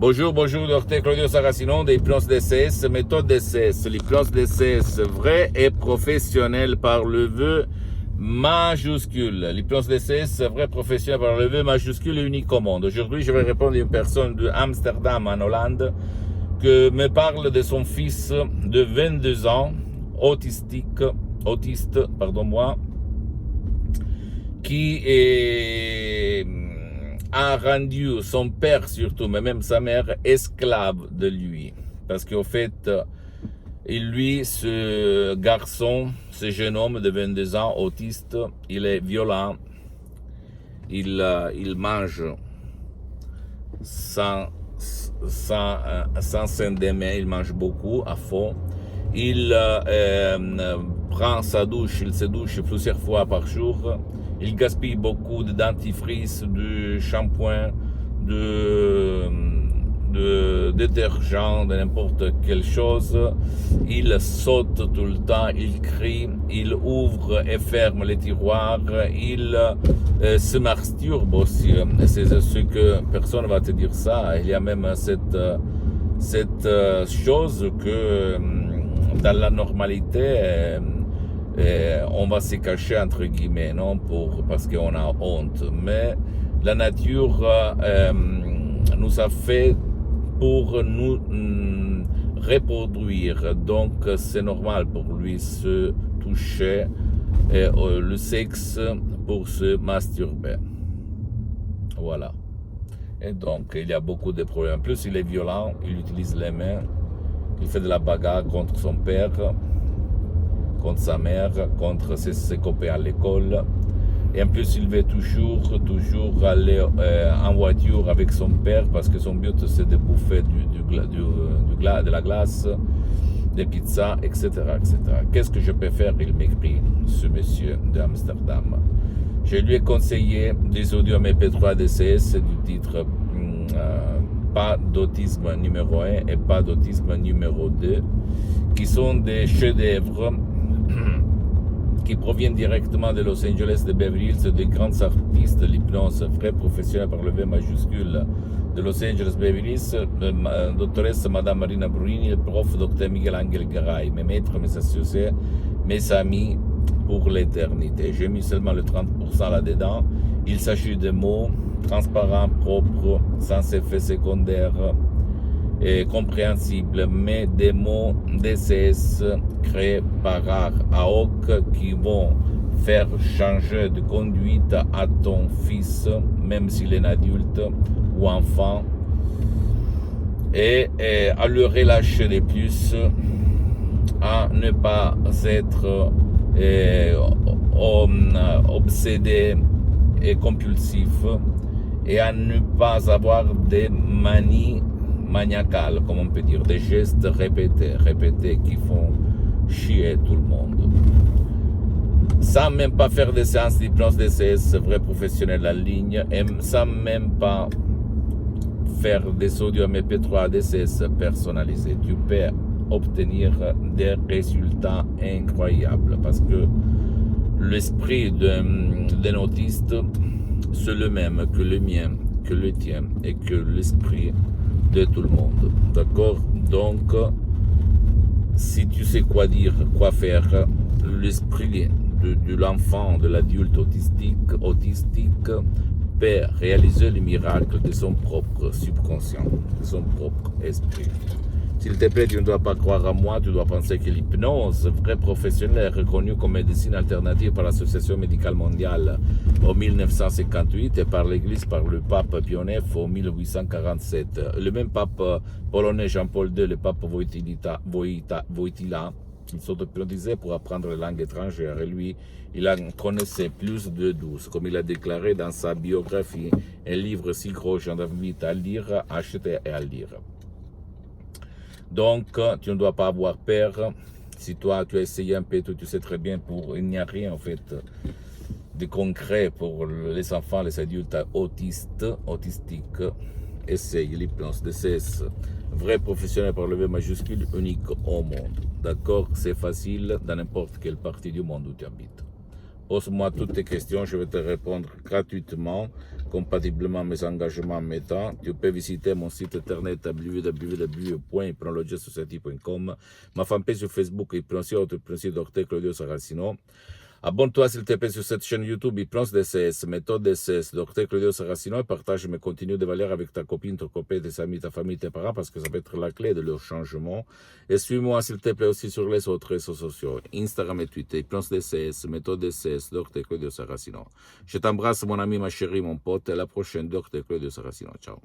Bonjour, bonjour, docteur Claudio Saracino de l'hypnose DCS, méthode DCS. L'hypnose DCS vrai et professionnel par le vœu majuscule. L'hypnose DCS vrai professionnel par le vœu majuscule et unique au monde. Aujourd'hui, je vais répondre à une personne de Amsterdam en Hollande qui me parle de son fils de 22 ans, autiste, qui a rendu son père surtout, mais même sa mère, esclave de lui. Parce qu'au fait, lui, ce garçon, ce jeune homme de 22 ans, autiste, il est violent, il mange sans s'endormir, il mange beaucoup, à fond. Il prend sa douche, il se douche plusieurs fois par jour. Il gaspille beaucoup de dentifrice, de shampoing, de détergent, de n'importe quelle chose. Il saute tout le temps, il crie, il ouvre et ferme les tiroirs, il se masturbe aussi. C'est ce que personne ne va te dire ça. Il y a même cette chose que dans la normalité, on va se cacher entre guillemets, non, parce qu'on a honte. Mais la nature nous a fait pour nous reproduire. Donc c'est normal pour lui se toucher le sexe pour se masturber. Voilà. Et donc il y a beaucoup de problèmes. En plus il est violent, il utilise les mains, il fait de la bagarre contre son père, contre sa mère, contre ses copains à l'école. Et en plus, il veut toujours aller en voiture avec son père parce que son but, c'est de bouffer de la glace, des pizzas, etc., etc. Qu'est-ce que je peux faire? Il m'écrit, ce monsieur d'Amsterdam. Je lui ai conseillé des audios MP3 DCS du titre pas d'autisme numéro 1 et pas d'autisme numéro 2, qui sont des chefs-d'œuvre qui proviennent directement de Los Angeles, de Beverly Hills, des grands artistes de l'hypnose, vrais professionnels par le V majuscule de Los Angeles, Beverly Hills, doctoresse Madame Marina Brunini, le prof Dr Miguel Angel Garay, mes maîtres, mes associés, mes amis pour l'éternité. J'ai mis seulement le 30% là-dedans. Il s'agit de mots transparents, propres, sans effet secondaire et compréhensibles, mais des mots DCS créés par AOC qui vont faire changer de conduite à ton fils, même s'il est adulte ou enfant, et à le relâcher de plus, à ne pas être obsédé et compulsif, et à ne pas avoir des manies maniacales, comme on peut dire, des gestes répétés qui font chier tout le monde. Sans même pas faire des séances d'hypnose DCS vrai professionnel en ligne, et sans même pas faire des audios MP3 DCS personnalisés. Tu peux obtenir des résultats incroyables parce que l'esprit d'un autiste, c'est le même que le mien, que le tien et que l'esprit de tout le monde. D'accord? Donc, si tu sais quoi dire, quoi faire, l'esprit de l'enfant, de l'adulte autistique peut réaliser le miracle de son propre subconscient, de son propre esprit. S'il te plaît, tu ne dois pas croire à moi, tu dois penser que l'hypnose, vrai professionnel, reconnue comme médecine alternative par l'Association médicale mondiale en 1958 et par l'Église, par le pape Pie IX en 1847. Le même pape polonais Jean-Paul II, le pape Wojtyla, il s'auto-hypnotisait pour apprendre les langues étrangères et lui, il en connaissait plus de 12, comme il a déclaré dans sa biographie, un livre si gros, j'en invite à lire, à acheter et à lire. Donc, tu ne dois pas avoir peur. Si toi, tu as essayé un peu, tu sais très bien, il n'y a rien en fait de concret pour les enfants, les adultes autistiques. Essaye l'hypnose DCS, vrai professionnel par le V majuscule, unique au monde. D'accord? C'est facile dans n'importe quelle partie du monde où tu habites. Pose-moi toutes tes questions, je vais te répondre gratuitement compatiblement à mes engagements en mes temps. Tu peux visiter mon site internet www.iprenlogestosociety.com, ma fanpage sur Facebook, Iprensione, Dr. Claudio Saracino. Abonne-toi s'il te plaît sur cette chaîne YouTube, Hypnose DCS, méthode DCS, Dr. Claudio Saracino, et partage mes contenus de valeur avec ta copine, ton copain, tes amis, ta famille, tes parents, parce que ça peut être la clé de leur changement. Et suis-moi s'il te plaît aussi sur les autres réseaux sociaux, Instagram et Twitter, Hypnose DCS, méthode DCS, Dr. Claudio Saracino. Je t'embrasse mon ami, ma chérie, mon pote, à la prochaine, Dr. Claudio Saracino. Ciao.